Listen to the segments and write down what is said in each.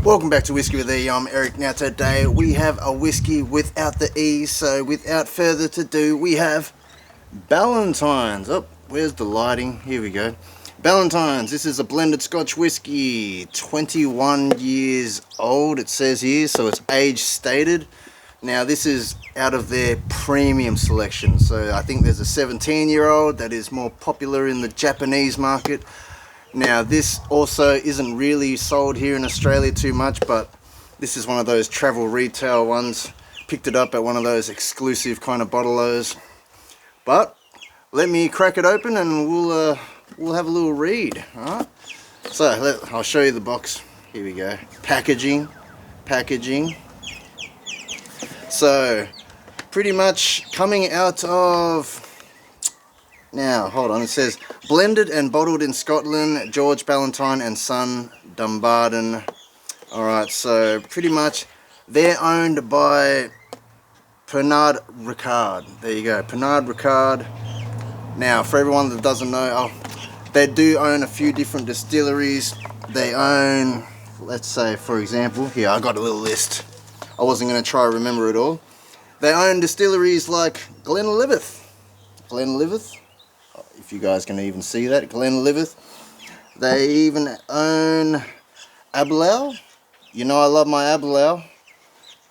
Welcome back to Whiskey with E. I'm Eric. Now today we have a whiskey without the E, so without further ado we have Ballantines. Oh, where's the lighting? Here we go. Ballantines. This is a blended Scotch whiskey, 21 years old it says here, so it's age stated. Now this is out of their premium selection, so I think there's a 17-year-old that is more popular in the Japanese market. Now this also isn't really sold here in Australia too much, but this is one of those travel retail ones. Picked it up at one of those exclusive kind of bottle-os. But let me crack it open and we'll have a little read. Alright, so I'll show you the box. Here we go. Packaging. So pretty much coming out of, now hold on, it says blended and bottled in Scotland, George Ballantine and Son, Dumbarton. Alright, so pretty much they're owned by Pernod Ricard. There you go, Pernod Ricard. Now for everyone that doesn't know, they do own a few different distilleries. They own, let's say for example, here I got a little list. I wasn't going to try to remember it all. They own distilleries like Glenlivet, if you guys can even see that, Glenlivet. They even own Aberlour. You know I love my Aberlour.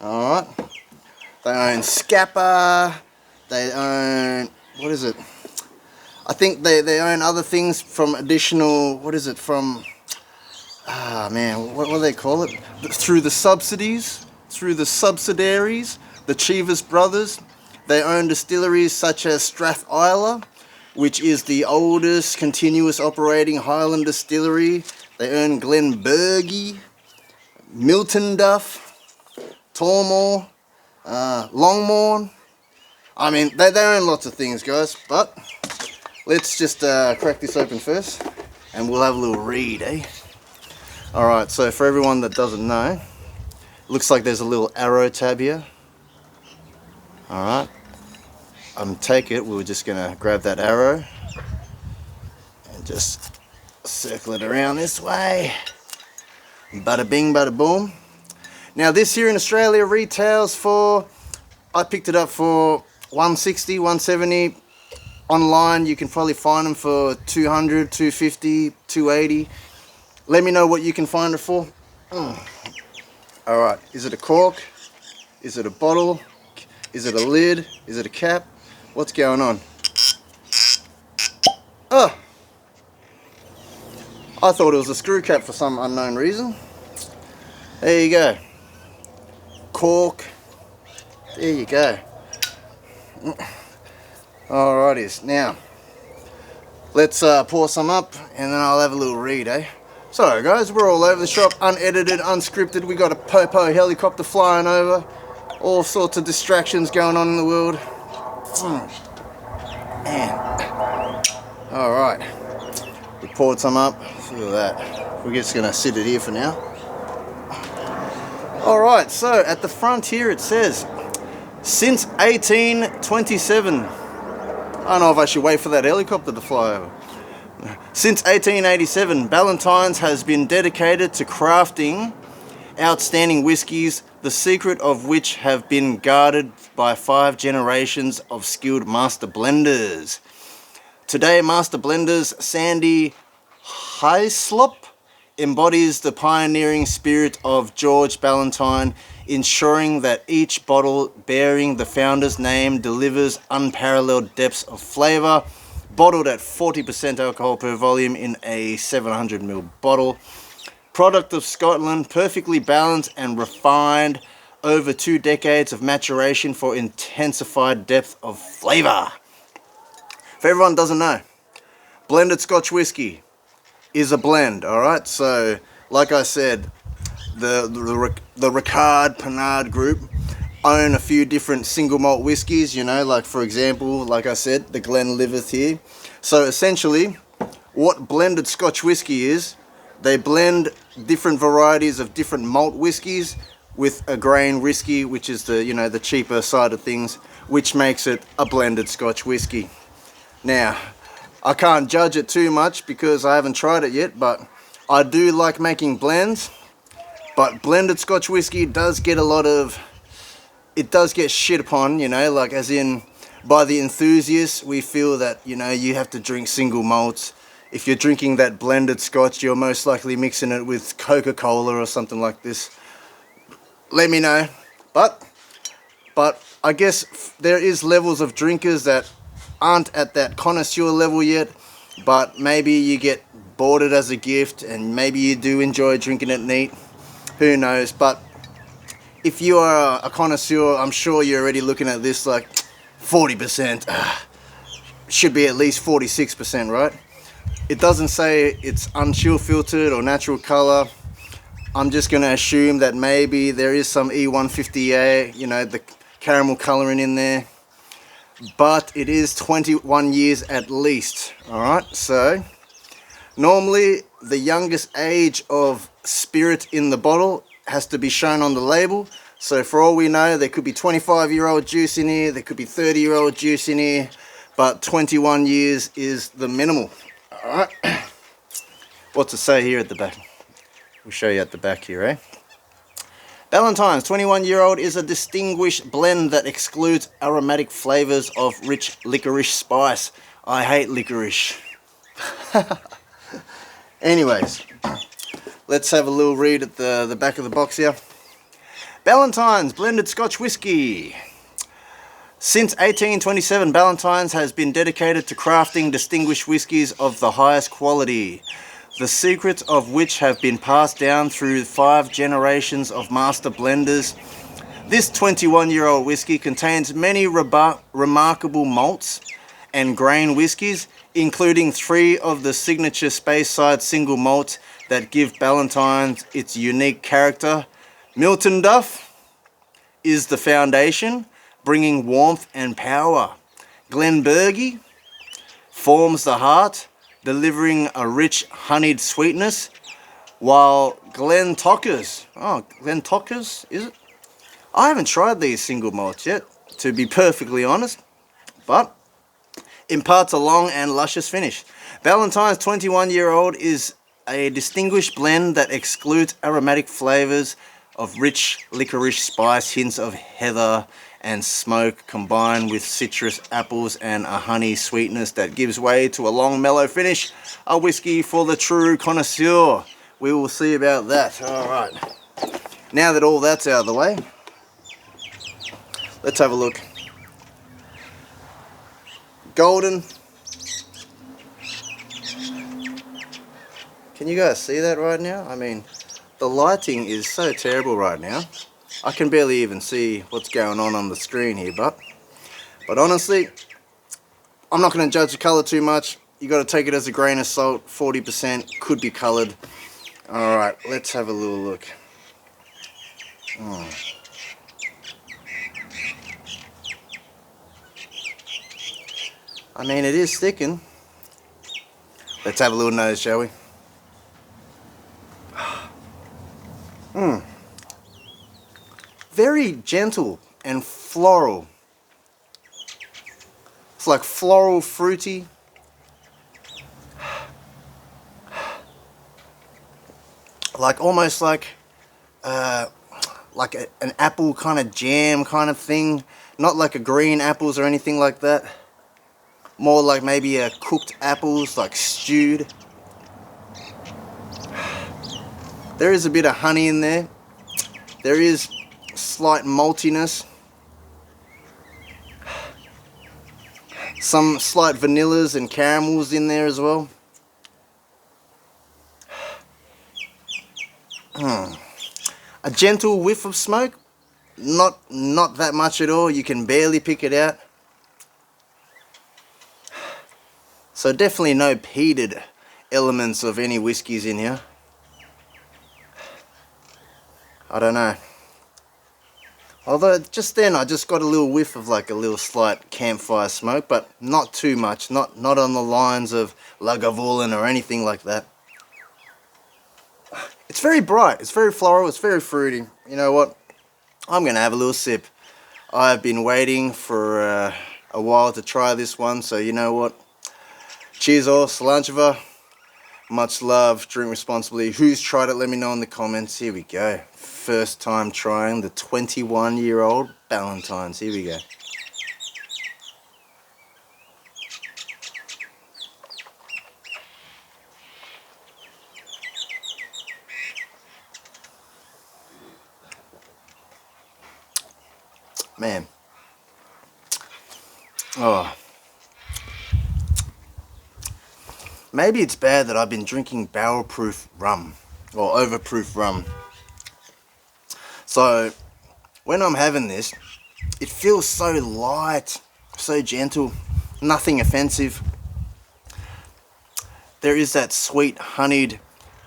Alright. They own Scapa. They own, what is it? I think they own other things from additional, what is it, from, what do they call it? Through the subsidiaries, the Chivas brothers. They own distilleries such as Strathilor, which is the oldest continuous operating Highland distillery. They own Glenbergie, Miltonduff, Tormore, Longmorn. I mean, they own lots of things, guys, but let's just crack this open first and we'll have a little read, eh? Alright, so for everyone that doesn't know, looks like there's a little arrow tab here. Alright, take it, we're just going to grab that arrow and just circle it around this way. Bada bing, bada boom. Now this here in Australia retails for, I picked it up for 160, 170. Online you can probably find them for 200, 250, 280. Let me know what you can find it for. Alright, is it a cork? Is it a bottle? Is it a lid? Is it a cap? What's going on? Oh! I thought it was a screw cap for some unknown reason. There you go. Cork. There you go. Alrighties, now let's pour some up and then I'll have a little read, eh? So guys, we're all over the shop, unedited, unscripted. We got a popo helicopter flying over, all sorts of distractions going on in the world. Man. Alright, we poured some up. Look at that. We're just gonna sit it here for now. Alright, so at the front here it says since 1827. I don't know if I should wait for that helicopter to fly over. Since 1887, Ballantines has been dedicated to crafting outstanding whiskies, the secret of which have been guarded by 5 generations of skilled master blenders. Today, master blenders Sandy Hyslop embodies the pioneering spirit of George Ballantine, ensuring that each bottle bearing the founder's name delivers unparalleled depths of flavour. Bottled at 40% alcohol per volume in a 700ml bottle. Product of Scotland, perfectly balanced and refined over 2 decades of maturation for intensified depth of flavour. If everyone doesn't know, blended Scotch whisky is a blend, alright? So, like I said, the Ricard Pernod group own a few different single malt whiskies, you know, like for example, like I said, the Glenlivet here. So essentially, what blended Scotch whisky is, they blend different varieties of different malt whiskies with a grain whiskey, which is the, you know, the cheaper side of things, which makes it a blended Scotch whisky. Now, I can't judge it too much because I haven't tried it yet, but I do like making blends. But blended Scotch whiskey does get a lot of, it does get shit upon, you know, like as in by the enthusiasts. We feel that, you know, you have to drink single malts. If you're drinking that blended Scotch, you're most likely mixing it with Coca-Cola or something like this. Let me know. But I guess there is levels of drinkers that aren't at that connoisseur level yet, but maybe you get bought it as a gift and maybe you do enjoy drinking it neat. Who knows? But if you are a connoisseur, I'm sure you're already looking at this like 40%. Should be at least 46%, right? It doesn't say it's unchill filtered or natural color. I'm just going to assume that maybe there is some E150A, you know, the caramel coloring in there. But it is 21 years at least. Alright, so normally the youngest age of spirit in the bottle has to be shown on the label. So for all we know, there could be 25-year-old juice in here, there could be 30-year-old juice in here, but 21 years is the minimal. Alright, what's it say here at the back? We'll show you at the back here, eh? Ballantines 21-year-old is a distinguished blend that excludes aromatic flavors of rich licorice spice. I hate licorice. Anyways, let's have a little read at the back of the box here. Ballantines blended Scotch whisky. Since 1827, Ballantines has been dedicated to crafting distinguished whiskies of the highest quality, the secrets of which have been passed down through 5 generations of master blenders. This 21-year-old whiskey contains many remarkable malts and grain whiskies, including 3 of the signature Speyside single malts that give Ballantines its unique character. Milton Duff is the foundation, bringing warmth and power. Glenbergie forms the heart, delivering a rich honeyed sweetness, while Glentockers, is it? I haven't tried these single malts yet, to be perfectly honest, but imparts a long and luscious finish. Ballantines 21-year-old is a distinguished blend that excludes aromatic flavors of rich licorice spice, hints of heather and smoke combined with citrus, apples and a honey sweetness that gives way to a long mellow finish. A whiskey for the true connoisseur. We will see about that. Alright, now that all that's out of the way, let's have a look. Golden. Can you guys see that right now? I mean, the lighting is so terrible right now. I can barely even see what's going on the screen here, but honestly, I'm not going to judge the colour too much. You got to take it as a grain of salt. 40% could be coloured. Alright, let's have a little look. I mean, it is thickened. Let's have a little nose, shall we? Very gentle and floral. It's like floral, fruity. Like almost like an apple kind of jam kind of thing. Not like a green apples or anything like that. More like maybe a cooked apples, like stewed. There is a bit of honey in there. There is slight maltiness. Some slight vanillas and caramels in there as well. A gentle whiff of smoke. Not that much at all. You can barely pick it out. So definitely no peated elements of any whiskies in here. I don't know. Although just then I just got a little whiff of like a little slight campfire smoke, but not too much. Not on the lines of Lagavulin or anything like that. It's very bright, it's very floral, it's very fruity. You know what? I'm going to have a little sip. I've been waiting for a while to try this one, so you know what? Cheers all, Salancheva. Much love, drink responsibly. Who's tried it? Let me know in the comments. Here we go. First time trying the 21-year-old Ballantines. Here we go. Man. Oh. Maybe it's bad that I've been drinking barrel-proof rum or overproof rum. So when I'm having this, it feels so light, so gentle, nothing offensive. There is that sweet honeyed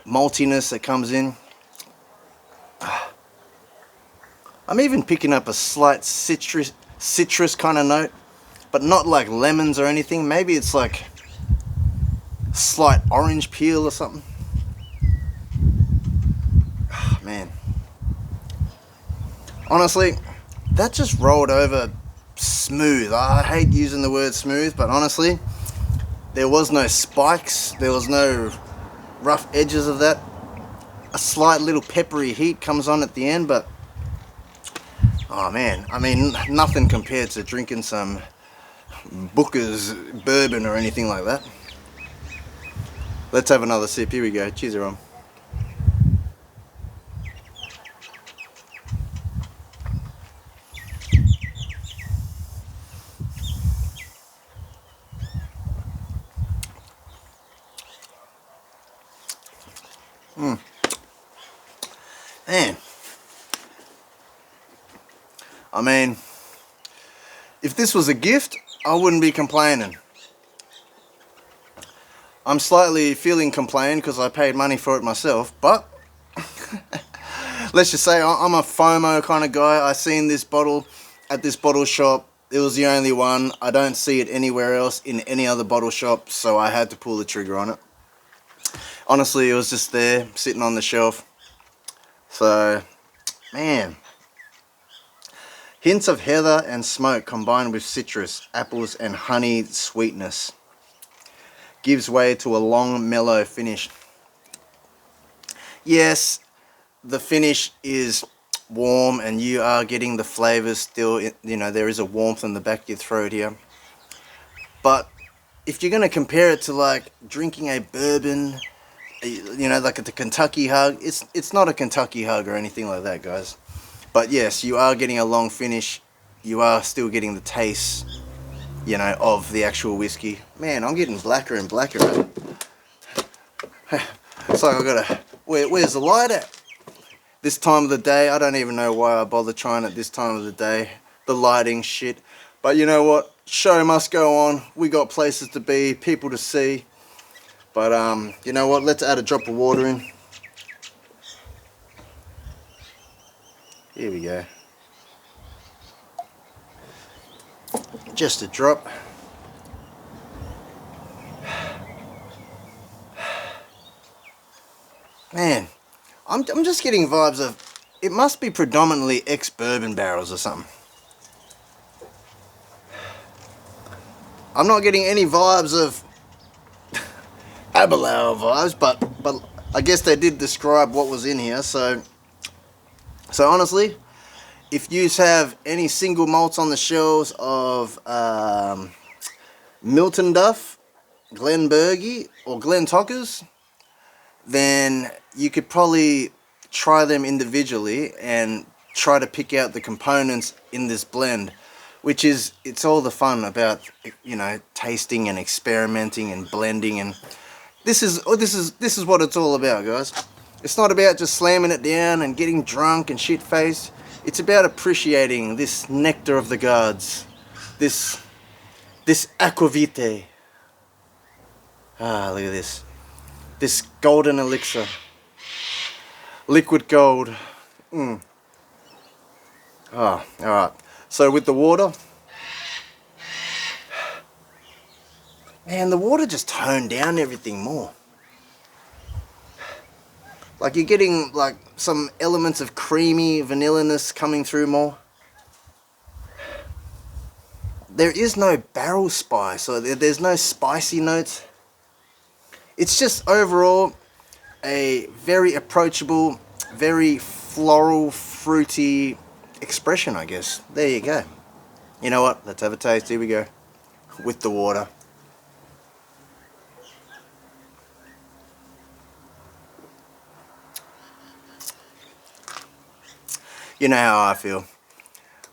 maltiness that comes in. I'm even picking up a slight citrus kind of note, but not like lemons or anything. Maybe it's like slight orange peel or something. Oh, man. Honestly, that just rolled over smooth. I hate using the word smooth, but honestly, there was no spikes. There was no rough edges of that. A slight little peppery heat comes on at the end, but oh man, I mean, nothing compared to drinking some Booker's bourbon or anything like that. Let's have another sip. Here we go. Cheers, everyone. Man. I mean, if this was a gift, I wouldn't be complaining. I'm slightly feeling complained because I paid money for it myself, but let's just say I'm a FOMO kind of guy. I seen this bottle at this bottle shop. It was the only one. I don't see it anywhere else in any other bottle shop, so I had to pull the trigger on it. Honestly, it was just there, sitting on the shelf. So, man. Hints of heather and smoke combined with citrus, apples and honey sweetness. Gives way to a long, mellow finish. Yes, the finish is warm and you are getting the flavors still, you know, there is a warmth in the back of your throat here. But if you're going to compare it to like drinking a bourbon, you know, like the Kentucky Hug, it's not a Kentucky Hug or anything like that, guys. But yes, you are getting a long finish. You are still getting the taste, you know, of the actual whiskey. Man, I'm getting blacker and blacker. It's like I gotta, where's the light at? This time of the day, I don't even know why I bother trying it this time of the day. The lighting shit. But you know what? Show must go on. We got places to be, people to see. But you know what? Let's add a drop of water in. Here we go. Just a drop. Man, I'm just getting vibes of, it must be predominantly ex-bourbon barrels or something. I'm not getting any vibes of Aberlour vibes, but I guess they did describe what was in here, so honestly, if you have any single malts on the shelves of Milton Duff, Glenbergie, or Glentockers, then you could probably try them individually and try to pick out the components in this blend, which is, it's all the fun about, you know, tasting and experimenting and blending, and this is what it's all about, guys. It's not about just slamming it down and getting drunk and shit-faced. It's about appreciating this nectar of the gods, this aquavite. Ah, look at this. This golden elixir. Liquid gold. Ah, alright. So with the water, man, the water just toned down everything more. Like you're getting like some elements of creamy vanilla-ness coming through more. There is no barrel spice, or there's no spicy notes. It's just overall a very approachable, very floral, fruity expression, I guess. There you go. You know what? Let's have a taste. Here we go. With the water. You know how I feel.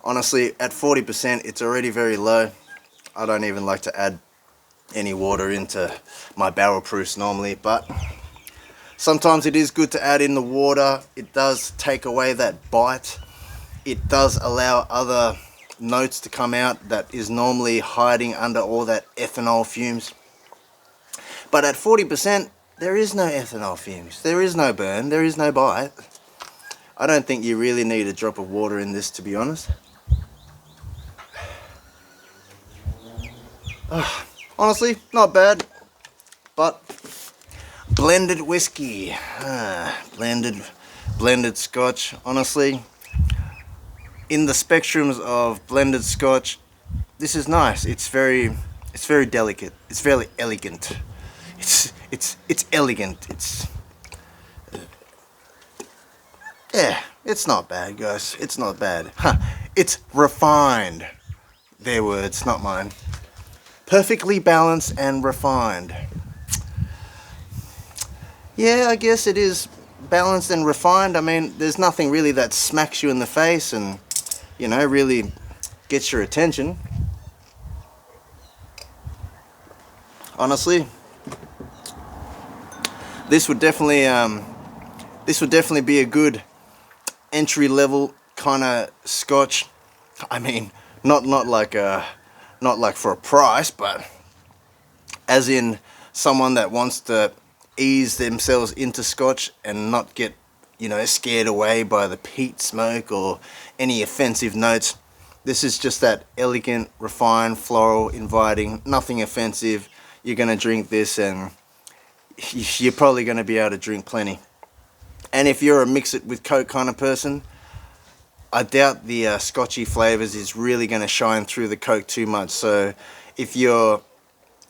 Honestly, at 40%, it's already very low. I don't even like to add any water into my barrel proofs normally, but sometimes it is good to add in the water. It does take away that bite. It does allow other notes to come out that is normally hiding under all that ethanol fumes. But at 40%, there is no ethanol fumes. There is no burn. There is no bite. I don't think you really need a drop of water in this, to be honest. Honestly, not bad. But blended whiskey, blended Scotch. Honestly, in the spectrums of blended Scotch, this is nice. It's very delicate. It's very elegant. It's elegant. Yeah, it's not bad, guys. It's not bad. It's refined. Their words, not mine. Perfectly balanced and refined. Yeah, I guess it is balanced and refined. I mean, there's nothing really that smacks you in the face and, you know, really gets your attention. Honestly, this would definitely be a good entry level kind of Scotch. I mean, not like for a price, but as in someone that wants to ease themselves into Scotch and not get, you know, scared away by the peat smoke or any offensive notes. This is just that elegant, refined, floral, inviting, nothing offensive. You're going to drink this and you're probably going to be able to drink plenty. And if you're a mix it with Coke kind of person, I doubt the Scotchy flavors is really going to shine through the Coke too much. So if you're,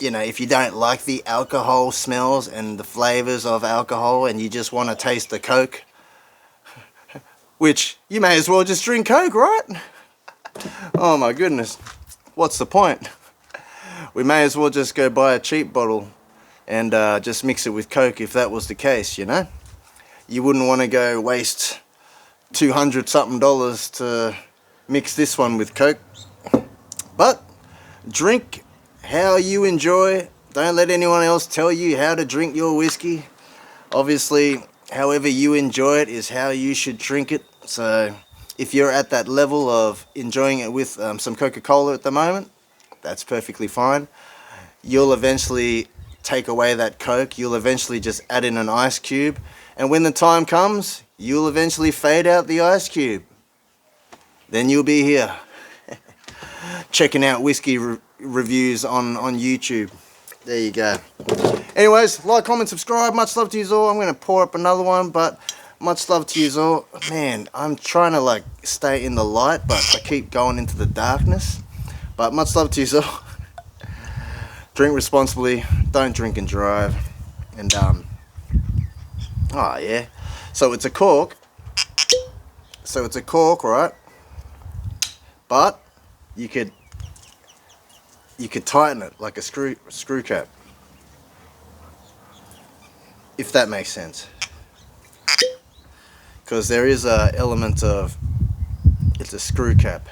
you know, if you don't like the alcohol smells and the flavors of alcohol and you just want to taste the Coke, which you may as well just drink Coke, right? Oh my goodness, what's the point? We may as well just go buy a cheap bottle and just mix it with Coke if that was the case, you know? You wouldn't want to go waste $200 something to mix this one with Coke. But drink how you enjoy. Don't let anyone else tell you how to drink your whiskey. Obviously, however you enjoy it is how you should drink it. So if you're at that level of enjoying it with some Coca-Cola at the moment, that's perfectly fine. You'll eventually take away that Coke. You'll eventually just add in an ice cube. And when the time comes, you'll eventually fade out the ice cube. Then you'll be here checking out whiskey reviews on YouTube. There you go. Anyways, like, comment, subscribe. Much love to you all. I'm going to pour up another one, but much love to you all. Man, I'm trying to like stay in the light, but I keep going into the darkness. But much love to you all. Drink responsibly. Don't drink and drive. And oh yeah. So it's a cork. Right? But you could tighten it like a screw cap, if that makes sense. Because there is a element of it's a screw cap.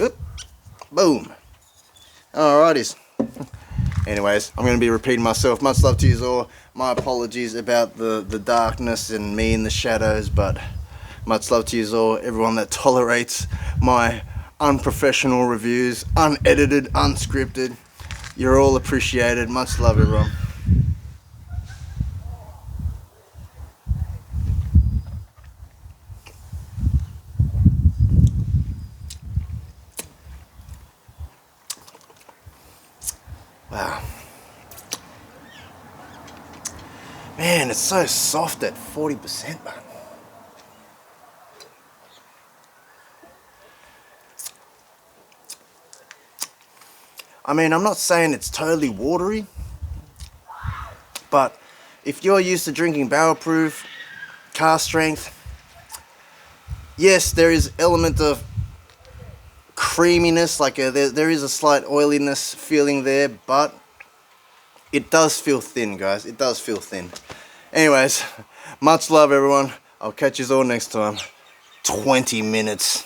Oop, boom. Alrighties. Anyways, I'm going to be repeating myself. Much love to you all. My apologies about the darkness and me in the shadows, but much love to you all. Everyone that tolerates my unprofessional reviews, unedited, unscripted. You're all appreciated. Much love, everyone. Wow. Man, it's so soft at 40%, man. I mean, I'm not saying it's totally watery, But if you're used to drinking barrel proof, cask strength, yes, there is element of creaminess, like there is a slight oiliness feeling there, but it does feel thin, guys. It does feel thin. Anyways, much love, everyone. I'll catch you all next time. 20 minutes.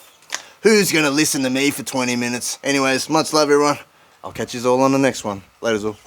Who's gonna listen to me for 20 minutes? Anyways, much love, everyone. I'll catch you all on the next one. Later, all.